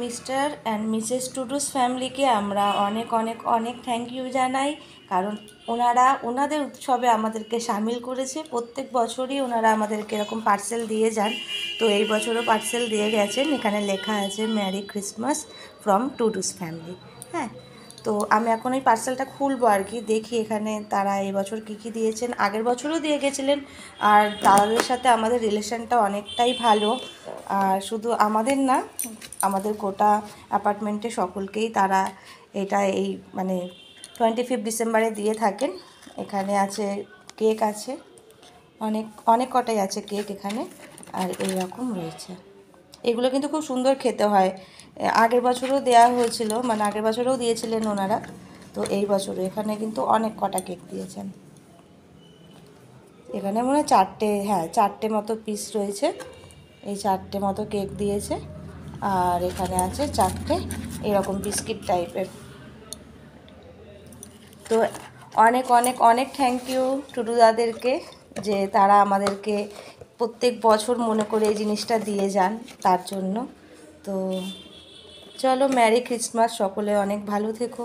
Mister and Mrs টুডুস ফ্যামিলিকে আমরা অনেক অনেক অনেক থ্যাংক ইউ জানাই, কারণ ওনারা ওনাদের উৎসবে আমাদেরকে সামিল করেছে। প্রত্যেক বছরই ওনারা আমাদেরকে এরকম পার্সেল দিয়ে যান। তো এই বছরও পার্সেল দিয়ে গেছেন, এখানে লেখা আছে মেরি ক্রিসমাস ফ্রম টুডুস ফ্যামিলি। হ্যাঁ, তো আমি এখন এই পার্সেলটা খুলবো আর কি, দেখি এখানে তারা এবছর কী কী দিয়েছেন। আগের বছরও দিয়ে গেছিলেন, আর দাদাদের সাথে আমাদের রিলেশনটা অনেকটাই ভালো। আর শুধু আমাদের না, আমাদের গোটা অ্যাপার্টমেন্টে সকলকেই তারা এটা এই মানে 25 ডিসেম্বরে দিয়ে থাকেন। এখানে আছে কেক, আছে অনেক অনেক কটাই আছে কেক এখানে, আর এইরকম রয়েছে। এগুলো কিন্তু খুব সুন্দর খেতে হয়। আগের বছরও দেওয়া হয়েছিল, মানে আগের বছরও দিয়েছিলেন ওনারা, তো এই বছরও এখানে কিন্তু অনেক কটা কেক দিয়েছেন। এখানে মনে হয় 4টে, হ্যাঁ 4টে মতো পিস রয়েছে, এই 4টে মতো কেক দিয়েছে। আর এখানে আছে 4টে এরকম বিস্কিট টাইপের। তো অনেক অনেক অনেক থ্যাংক ইউ টুডুদাদেরকে, যে তারা আমাদেরকে প্রত্যেক বছর মনে করে এই জিনিসটা দিয়ে যান তার জন্য। তো চলো, ম্যারি ক্রিসমাস, সকলে অনেক ভালো থেকো।